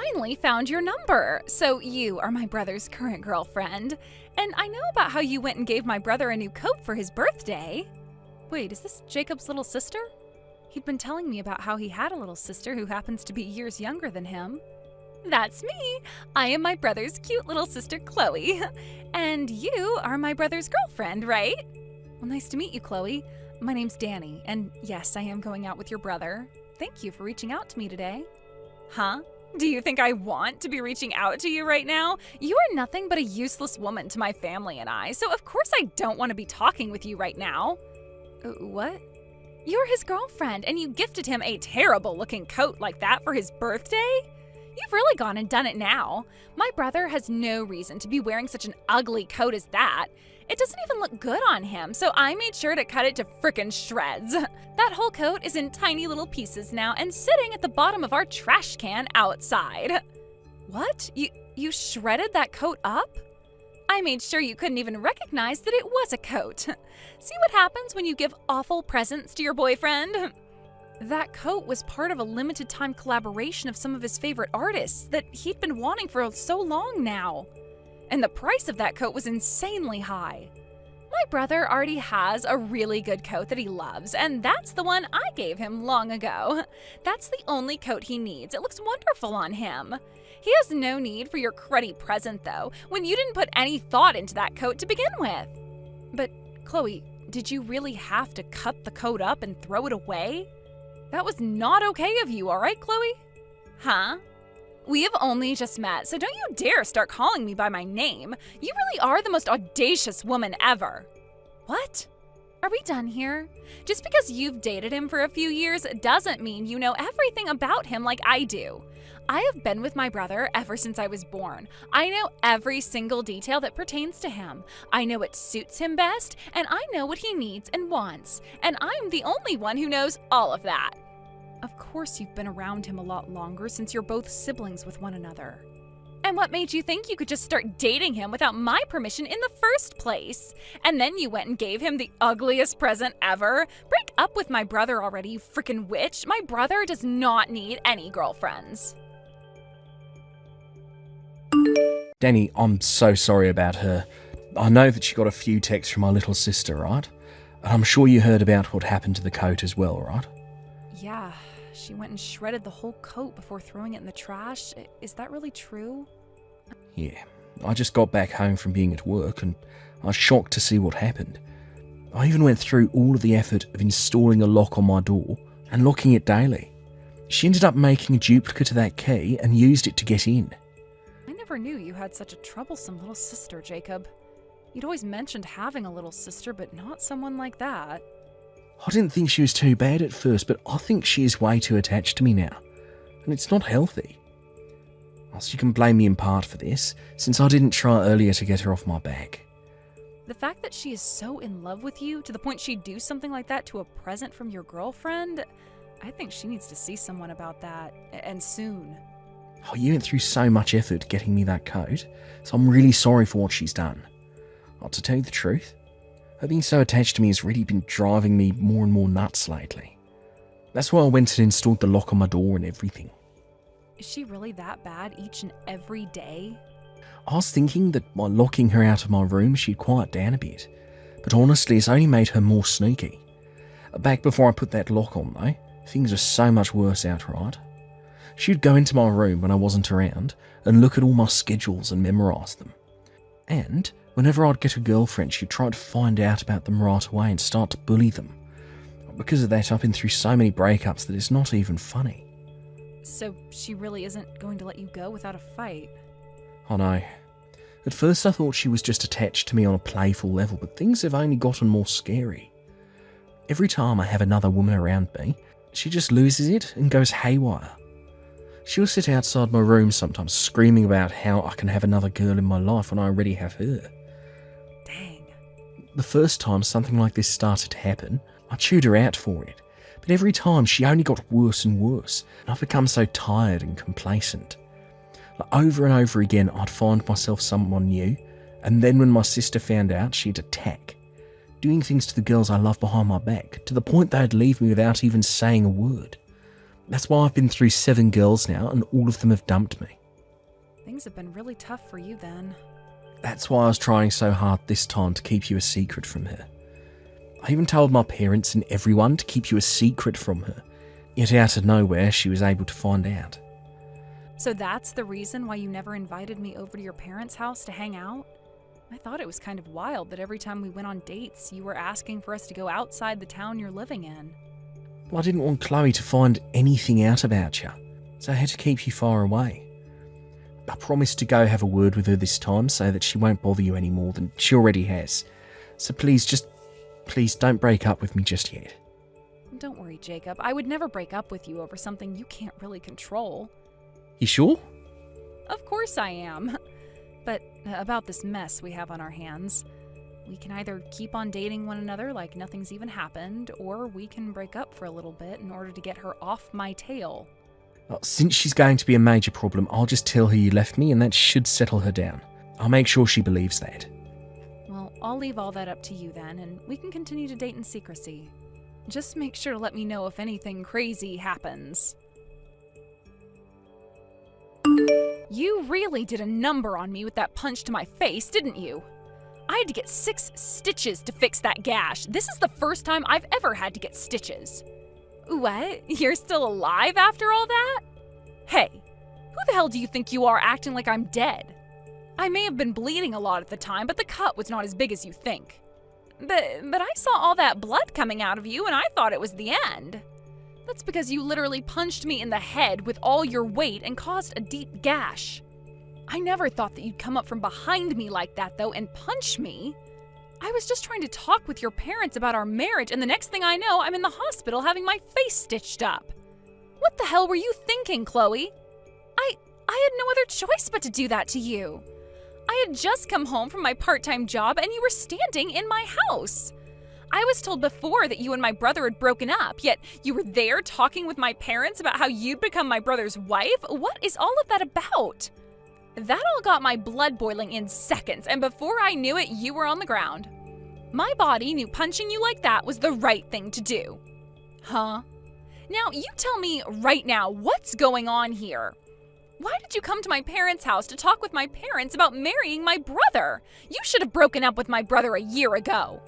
finally found your number. So you are my brother's current girlfriend. And I know about how you went and gave my brother a new coat for his birthday. Wait, is this Jacob's little sister? He'd been telling me about how he had a little sister who happens to be years younger than him. That's me. I am my brother's cute little sister, Chloe. And you are my brother's girlfriend, right? Well, nice to meet you, Chloe. My name's Danny, and yes, I am going out with your brother. Thank you for reaching out to me today. Huh? Do you think I want to be reaching out to you right now? You are nothing but a useless woman to my family and I, so of course I don't want to be talking with you right now. What? You're his girlfriend, and you gifted him a terrible-looking coat like that for his birthday? You've really gone and done it now. My brother has no reason to be wearing such an ugly coat as that. It doesn't even look good on him, so I made sure to cut it to frickin' shreds. That whole coat is in tiny little pieces now and sitting at the bottom of our trash can outside. What? You shredded that coat up? I made sure you couldn't even recognize that it was a coat. See what happens when you give awful presents to your boyfriend? That coat was part of a limited time collaboration of some of his favorite artists that he'd been wanting for so long now. And the price of that coat was insanely high. My brother already has a really good coat that he loves, and that's the one I gave him long ago. That's the only coat he needs. It looks wonderful on him. He has no need for your cruddy present, though, when you didn't put any thought into that coat to begin with. But, Chloe, did you really have to cut the coat up and throw it away? That was not okay of you, all right, Chloe? Huh? We have only just met, so don't you dare start calling me by my name. You really are the most audacious woman ever. What? Are we done here? Just because you've dated him for a few years doesn't mean you know everything about him like I do. I have been with my brother ever since I was born. I know every single detail that pertains to him. I know what suits him best, and I know what he needs and wants. And I'm the only one who knows all of that. Of course you've been around him a lot longer since you're both siblings with one another. And what made you think you could just start dating him without my permission in the first place? And then you went and gave him the ugliest present ever? Break up with my brother already, you frickin' witch. My brother does not need any girlfriends. Danny, I'm so sorry about her. I know that she got a few texts from my little sister, right? And I'm sure you heard about what happened to the coat as well, right? Yeah, she went and shredded the whole coat before throwing it in the trash. Is that really true? Yeah, I just got back home from being at work and I was shocked to see what happened. I even went through all of the effort of installing a lock on my door and locking it daily. She ended up making a duplicate of that key and used it to get in. I never knew you had such a troublesome little sister, Jacob. You'd always mentioned having a little sister, but not someone like that. I didn't think she was too bad at first, but I think she is way too attached to me now, and it's not healthy. Also, you can blame me in part for this, since I didn't try earlier to get her off my back. The fact that she is so in love with you to the point she'd do something like that to a present from your girlfriend, I think she needs to see someone about that, and soon. Oh, you went through so much effort getting me that coat, so I'm really sorry for what she's done. Oh, to tell you the truth, her being so attached to me has really been driving me more and more nuts lately. That's why I went and installed the lock on my door and everything. Is she really that bad each and every day? I was thinking that by locking her out of my room she'd quiet down a bit, but honestly it's only made her more sneaky. Back before I put that lock on though, things are so much worse outright. She'd go into my room when I wasn't around and look at all my schedules and memorise them. And whenever I'd get a girlfriend, she'd try to find out about them right away and start to bully them. Because of that, I've been through so many breakups that it's not even funny. So she really isn't going to let you go without a fight? I know. At first I thought she was just attached to me on a playful level, but things have only gotten more scary. Every time I have another woman around me, she just loses it and goes haywire. She'll sit outside my room sometimes screaming about how I can have another girl in my life when I already have her. Dang. The first time something like this started to happen, I chewed her out for it, but every time she only got worse and worse, and I've become so tired and complacent. Like over and over again, I'd find myself someone new, and then when my sister found out, she'd attack, doing things to the girls I love behind my back, to the point they'd leave me without even saying a word. That's why I've been through 7 girls now, and all of them have dumped me. Things have been really tough for you then. That's why I was trying so hard this time to keep you a secret from her. I even told my parents and everyone to keep you a secret from her. Yet out of nowhere, she was able to find out. So that's the reason why you never invited me over to your parents' house to hang out? I thought it was kind of wild that every time we went on dates, you were asking for us to go outside the town you're living in. Well, I didn't want Chloe to find anything out about you, so I had to keep you far away. I promised to go have a word with her this time so that she won't bother you any more than she already has. So please don't break up with me just yet. Don't worry, Jacob. I would never break up with you over something you can't really control. You sure? Of course I am. But about this mess we have on our hands, we can either keep on dating one another like nothing's even happened, or we can break up for a little bit in order to get her off my tail. Well, since she's going to be a major problem, I'll just tell her you left me and that should settle her down. I'll make sure she believes that. Well, I'll leave all that up to you then, and we can continue to date in secrecy. Just make sure to let me know if anything crazy happens. You really did a number on me with that punch to my face, didn't you? I had to get 6 stitches to fix that gash. This is the first time I've ever had to get stitches. What? You're still alive after all that? Hey, who the hell do you think you are acting like I'm dead? I may have been bleeding a lot at the time, but the cut was not as big as you think. But I saw all that blood coming out of you and I thought it was the end. That's because you literally punched me in the head with all your weight and caused a deep gash. I never thought that you'd come up from behind me like that, though, and punch me. I was just trying to talk with your parents about our marriage, and the next thing I know, I'm in the hospital having my face stitched up. What the hell were you thinking, Chloe? I had no other choice but to do that to you. I had just come home from my part-time job, and you were standing in my house. I was told before that you and my brother had broken up, yet you were there talking with my parents about how you'd become my brother's wife? What is all of that about? That all got my blood boiling in seconds, and before I knew it, you were on the ground. My body knew punching you like that was the right thing to do. Huh? Now, you tell me right now, what's going on here? Why did you come to my parents' house to talk with my parents about marrying my brother? You should have broken up with my brother a year ago.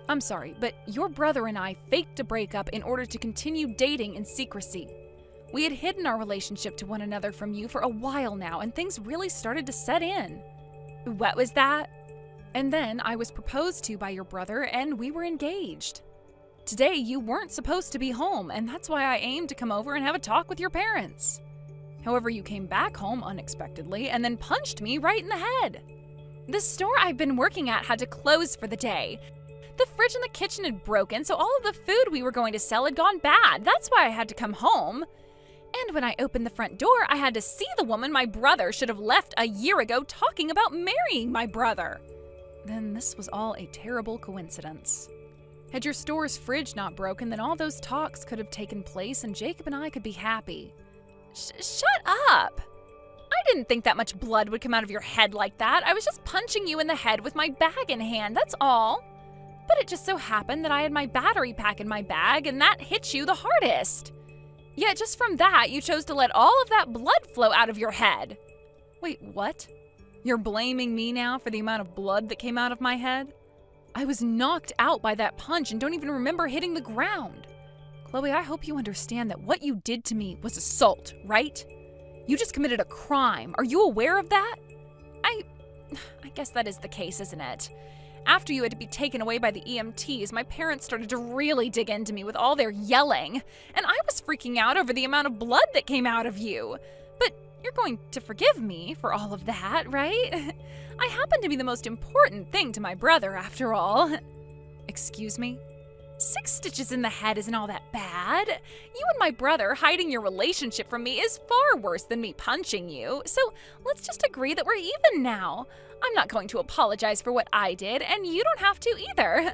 I'm sorry, but your brother and I faked a breakup in order to continue dating in secrecy. We had hidden our relationship to one another from you for a while now, and things really started to set in. What was that? And then I was proposed to by your brother, and we were engaged. Today, you weren't supposed to be home, and that's why I aimed to come over and have a talk with your parents. However, you came back home unexpectedly and then punched me right in the head. The store I've been working at had to close for the day. The fridge in the kitchen had broken, so all of the food we were going to sell had gone bad. That's why I had to come home. And when I opened the front door, I had to see the woman my brother should have left a year ago talking about marrying my brother. Then this was all a terrible coincidence. Had your store's fridge not broken, then all those talks could have taken place and Jacob and I could be happy. Shut up! I didn't think that much blood would come out of your head like that. I was just punching you in the head with my bag in hand, that's all. But it just so happened that I had my battery pack in my bag and that hit you the hardest. Yet just from that, you chose to let all of that blood flow out of your head. Wait, what? You're blaming me now for the amount of blood that came out of my head? I was knocked out by that punch and don't even remember hitting the ground. Chloe, I hope you understand that what you did to me was assault, right? You just committed a crime. Are you aware of that? I guess that is the case, isn't it? After you had to be taken away by the EMTs, my parents started to really dig into me with all their yelling, and I was freaking out over the amount of blood that came out of you. But you're going to forgive me for all of that, right? I happen to be the most important thing to my brother, after all. Excuse me? 6 stitches in the head isn't all that bad. You and my brother hiding your relationship from me is far worse than me punching you, so let's just agree that we're even now. I'm not going to apologize for what I did, and you don't have to either.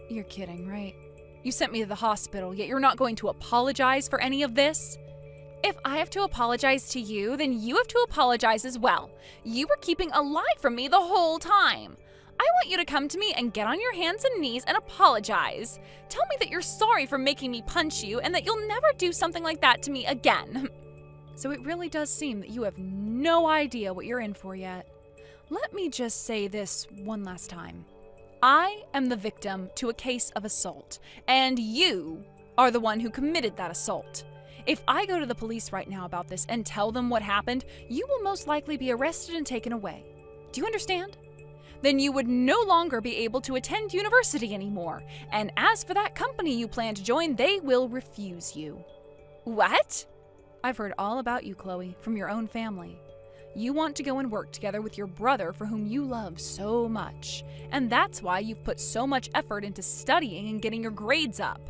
You're kidding, right? You sent me to the hospital, yet you're not going to apologize for any of this? If I have to apologize to you, then you have to apologize as well. You were keeping a lie from me the whole time. I want you to come to me and get on your hands and knees and apologize. Tell me that you're sorry for making me punch you and that you'll never do something like that to me again. So it really does seem that you have no idea what you're in for yet. Let me just say this one last time. I am the victim to a case of assault, and you are the one who committed that assault. If I go to the police right now about this and tell them what happened, you will most likely be arrested and taken away. Do you understand? Then you would no longer be able to attend university anymore. And as for that company you plan to join, they will refuse you. What? I've heard all about you, Chloe, from your own family. You want to go and work together with your brother for whom you love so much. And that's why you've put so much effort into studying and getting your grades up.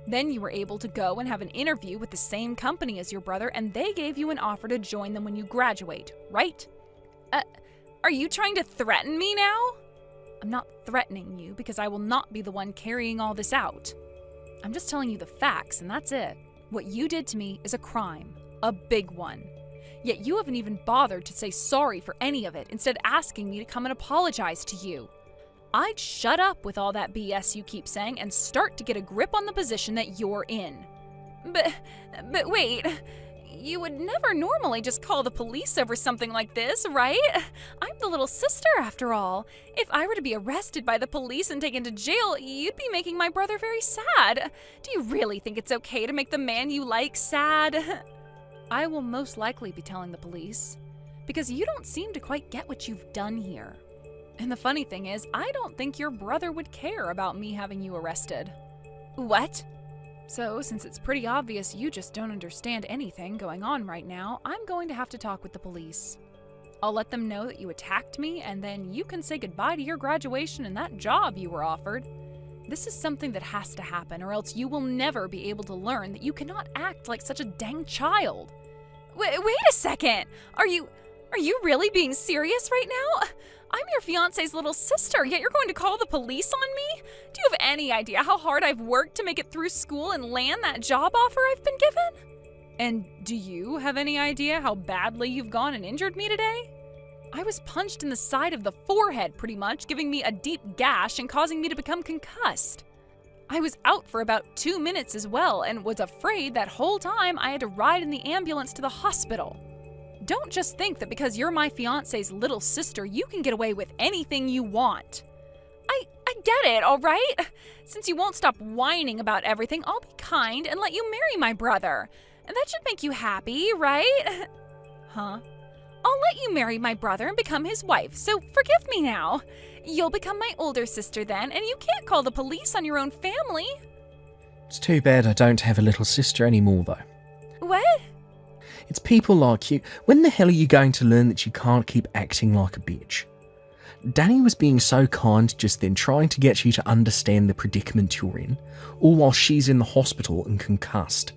Then you were able to go and have an interview with the same company as your brother, and they gave you an offer to join them when you graduate, right? Are you trying to threaten me now? I'm not threatening you because I will not be the one carrying all this out. I'm just telling you the facts, and that's it. What you did to me is a crime, a big one. Yet you haven't even bothered to say sorry for any of it, instead asking me to come and apologize to you. I'd shut up with all that BS you keep saying and start to get a grip on the position that you're in. But wait, you would never normally just call the police over something like this, right? I'm the little sister after all. If I were to be arrested by the police and taken to jail, you'd be making my brother very sad. Do you really think it's okay to make the man you like sad? I will most likely be telling the police, because you don't seem to quite get what you've done here. And the funny thing is, I don't think your brother would care about me having you arrested. What? So, since it's pretty obvious you just don't understand anything going on right now, I'm going to have to talk with the police. I'll let them know that you attacked me, and then you can say goodbye to your graduation and that job you were offered. This is something that has to happen, or else you will never be able to learn that you cannot act like such a dang child. Wait a second! Are you really being serious right now? I'm your fiancé's little sister, yet you're going to call the police on me? Do you have any idea how hard I've worked to make it through school and land that job offer I've been given? And do you have any idea how badly you've gone and injured me today? I was punched in the side of the forehead, pretty much, giving me a deep gash and causing me to become concussed. I was out for about 2 minutes as well, and was afraid that whole time I had to ride in the ambulance to the hospital. Don't just think that because you're my fiancé's little sister, you can get away with anything you want. I get it, all right? Since you won't stop whining about everything, I'll be kind and let you marry my brother. And that should make you happy, right? Huh? I'll let you marry my brother and become his wife, so forgive me now. You'll become my older sister then, and you can't call the police on your own family. It's too bad I don't have a little sister anymore, though. What? It's people like you. When the hell are you going to learn that you can't keep acting like a bitch? Danny was being so kind just then, trying to get you to understand the predicament you're in, all while she's in the hospital and concussed.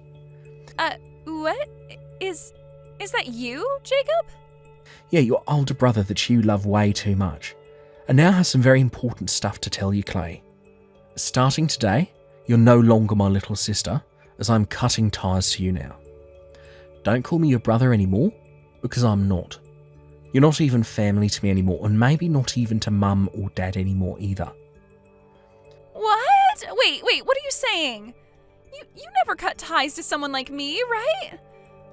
What? Is that you, Jacob? Yeah, your older brother that you love way too much. And now has some very important stuff to tell you, Clay. Starting today, you're no longer my little sister, as I'm cutting ties to you now. Don't call me your brother anymore, because I'm not. You're not even family to me anymore, and maybe not even to Mum or Dad anymore either. What? Wait, what are you saying? You never cut ties to someone like me, right?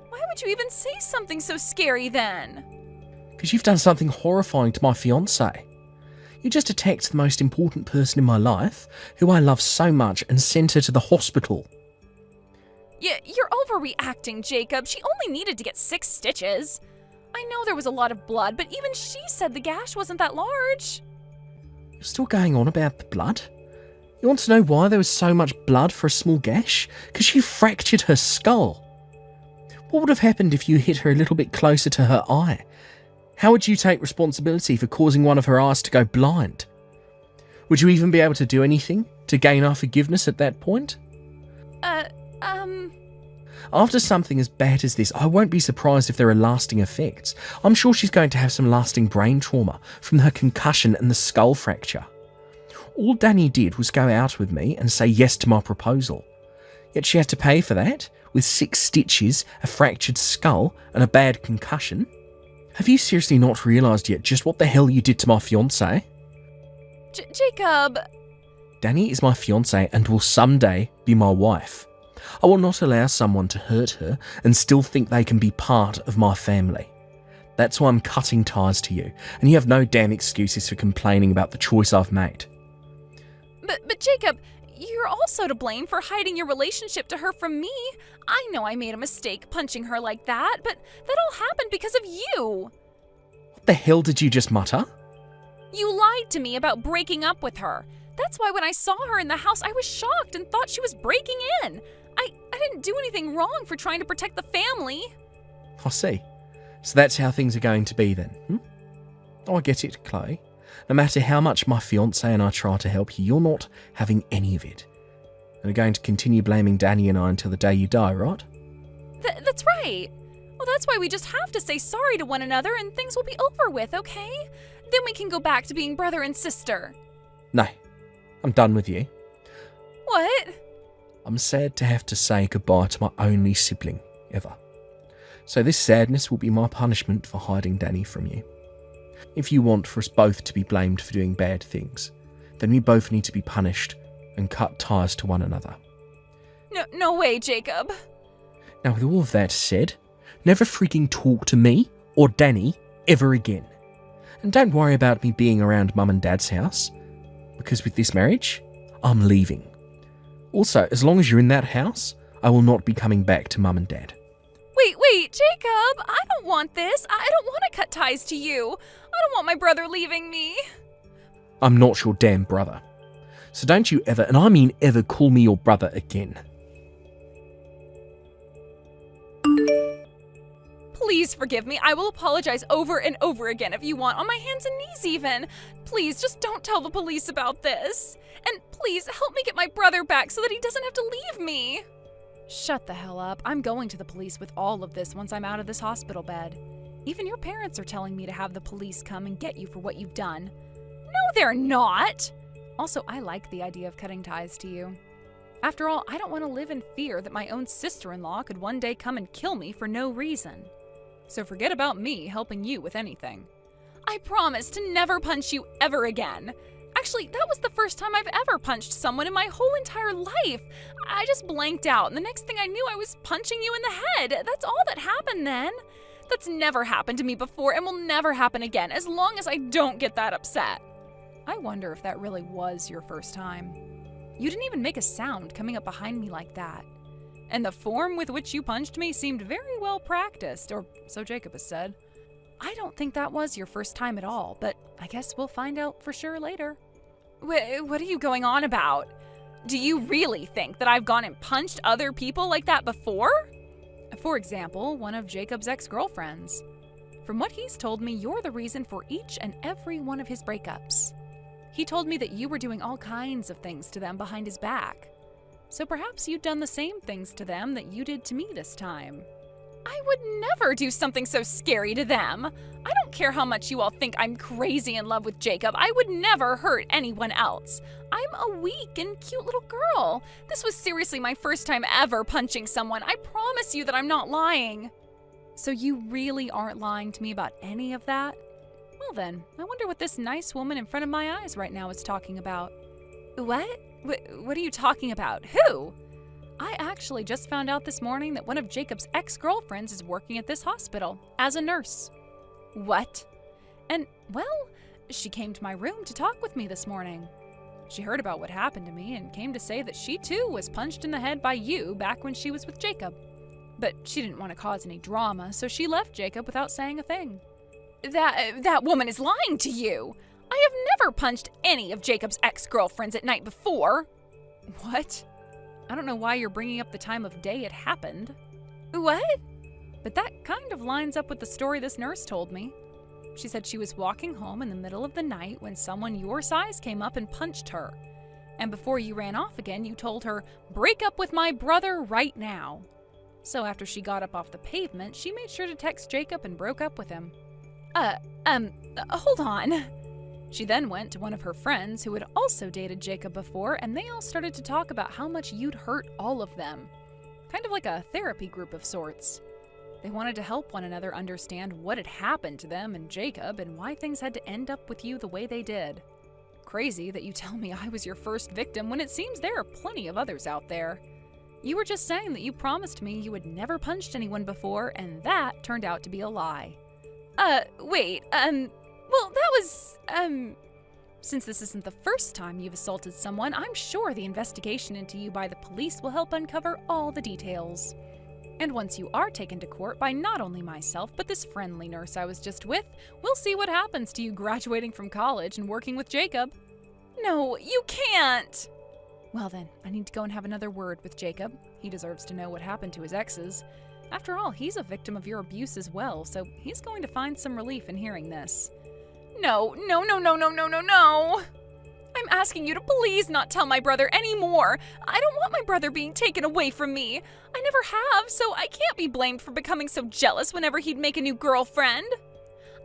Why would you even say something so scary then? Because you've done something horrifying to my fiancé. You just attacked the most important person in my life, who I love so much, and sent her to the hospital. You're overreacting, Jacob. She only needed to get 6 stitches. I know there was a lot of blood, but even she said the gash wasn't that large. You're still going on about the blood? You want to know why there was so much blood for a small gash? Because you fractured her skull. What would have happened if you hit her a little bit closer to her eye? How would you take responsibility for causing one of her eyes to go blind? Would you even be able to do anything to gain our forgiveness at that point? After something as bad as this, I won't be surprised if there are lasting effects. I'm sure she's going to have some lasting brain trauma from her concussion and the skull fracture. All Danny did was go out with me and say yes to my proposal. Yet she had to pay for that, with 6 stitches, a fractured skull, and a bad concussion. Have you seriously not realised yet just what the hell you did to my fiancé? Jacob! Danny is my fiancé and will someday be my wife. I will not allow someone to hurt her and still think they can be part of my family. That's why I'm cutting ties to you, and you have no damn excuses for complaining about the choice I've made. But Jacob, you're also to blame for hiding your relationship to her from me. I know I made a mistake punching her like that, but that all happened because of you. What the hell did you just mutter? You lied to me about breaking up with her. That's why when I saw her in the house, I was shocked and thought she was breaking in. I didn't do anything wrong for trying to protect the family. I see. So that's how things are going to be then, Oh, I get it, Chloe. No matter how much my fiancé and I try to help you, you're not having any of it. And are going to continue blaming Danny and I until the day you die, right? That's right. Well, that's why we just have to say sorry to one another and things will be over with, okay? Then we can go back to being brother and sister. No, I'm done with you. What? I'm sad to have to say goodbye to my only sibling, ever. So this sadness will be my punishment for hiding Danny from you. If you want for us both to be blamed for doing bad things, then we both need to be punished and cut ties to one another. No way, Jacob. Now, with all of that said, never freaking talk to me or Danny ever again. And don't worry about me being around Mum and Dad's house, because with this marriage, I'm leaving. Also, as long as you're in that house, I will not be coming back to Mum and Dad. Wait, Jacob, I don't want this. I don't want to cut ties to you. I don't want my brother leaving me. I'm not your damn brother. So don't you ever, and I mean ever, call me your brother again. Please forgive me. I will apologize over and over again if you want, on my hands and knees even. Please, just don't tell the police about this. And please, help me get my brother back so that he doesn't have to leave me. Shut the hell up. I'm going to the police with all of this once I'm out of this hospital bed. Even your parents are telling me to have the police come and get you for what you've done. No, they're not. Also, I like the idea of cutting ties to you. After all, I don't want to live in fear that my own sister-in-law could one day come and kill me for no reason. So forget about me helping you with anything. I promise to never punch you ever again. Actually, that was the first time I've ever punched someone in my whole entire life. I just blanked out, and the next thing I knew, I was punching you in the head. That's all that happened then. That's never happened to me before and will never happen again, as long as I don't get that upset. I wonder if that really was your first time. You didn't even make a sound coming up behind me like that. And the form with which you punched me seemed very well practiced, or so Jacob has said. I don't think that was your first time at all, but I guess we'll find out for sure later. What are you going on about? Do you really think that I've gone and punched other people like that before? For example, one of Jacob's ex-girlfriends. From what he's told me, you're the reason for each and every one of his breakups. He told me that you were doing all kinds of things to them behind his back. So perhaps you've done the same things to them that you did to me this time. I would never do something so scary to them. I don't care how much you all think I'm crazy in love with Jacob. I would never hurt anyone else. I'm a weak and cute little girl. This was seriously my first time ever punching someone. I promise you that I'm not lying. So you really aren't lying to me about any of that? Well then, I wonder what this nice woman in front of my eyes right now is talking about. What? What are you talking about? Who? I actually just found out this morning that one of Jacob's ex-girlfriends is working at this hospital as a nurse. What? And, well, she came to my room to talk with me this morning. She heard about what happened to me and came to say that she too was punched in the head by you back when she was with Jacob. But she didn't want to cause any drama, so she left Jacob without saying a thing. That woman is lying to you! I have never punched any of Jacob's ex-girlfriends at night before. What? I don't know why you're bringing up the time of day it happened. What? But that kind of lines up with the story this nurse told me. She said she was walking home in the middle of the night when someone your size came up and punched her. And before you ran off again, you told her, "Break up with my brother right now." So after she got up off the pavement, she made sure to text Jacob and broke up with him. Hold on. She then went to one of her friends who had also dated Jacob before, and they all started to talk about how much you'd hurt all of them. Kind of like a therapy group of sorts. They wanted to help one another understand what had happened to them and Jacob and why things had to end up with you the way they did. Crazy that you tell me I was your first victim when it seems there are plenty of others out there. You were just saying that you promised me you had never punched anyone before, and that turned out to be a lie. Well, that was, Since this isn't the first time you've assaulted someone, I'm sure the investigation into you by the police will help uncover all the details. And once you are taken to court by not only myself, but this friendly nurse I was just with, we'll see what happens to you graduating from college and working with Jacob. No, you can't! Well then, I need to go and have another word with Jacob. He deserves to know what happened to his exes. After all, he's a victim of your abuse as well, so he's going to find some relief in hearing this. No. I'm asking you to please not tell my brother anymore. I don't want my brother being taken away from me. I never have, so I can't be blamed for becoming so jealous whenever he'd make a new girlfriend.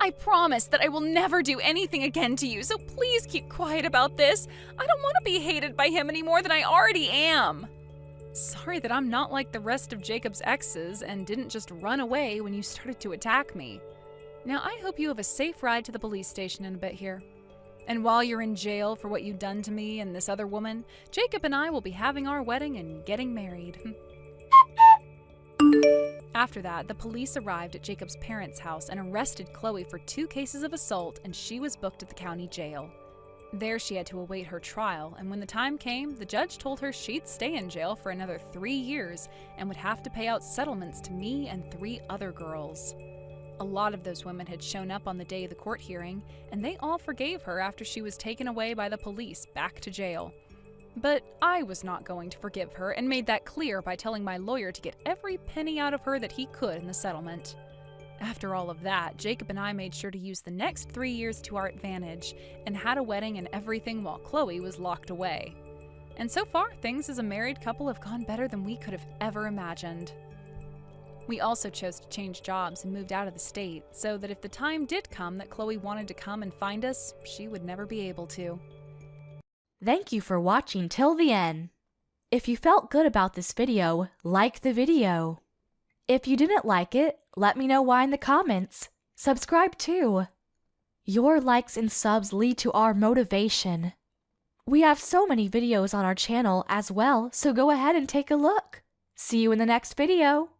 I promise that I will never do anything again to you, so please keep quiet about this. I don't want to be hated by him any more than I already am. Sorry that I'm not like the rest of Jacob's exes and didn't just run away when you started to attack me. Now, I hope you have a safe ride to the police station in a bit here. And while you're in jail for what you've done to me and this other woman, Jacob and I will be having our wedding and getting married. After that, the police arrived at Jacob's parents' house and arrested Chloe for 2 cases of assault, and she was booked at the county jail. There she had to await her trial, and when the time came, the judge told her she'd stay in jail for another 3 years and would have to pay out settlements to me and 3 other girls. A lot of those women had shown up on the day of the court hearing, and they all forgave her after she was taken away by the police back to jail. But I was not going to forgive her and made that clear by telling my lawyer to get every penny out of her that he could in the settlement. After all of that, Jacob and I made sure to use the next 3 years to our advantage and had a wedding and everything while Chloe was locked away. And so far, things as a married couple have gone better than we could have ever imagined. We also chose to change jobs and moved out of the state, so that if the time did come that Chloe wanted to come and find us, she would never be able to. Thank you for watching till the end. If you felt good about this video, like the video. If you didn't like it, let me know why in the comments. Subscribe too. Your likes and subs lead to our motivation. We have so many videos on our channel as well, so go ahead and take a look. See you in the next video.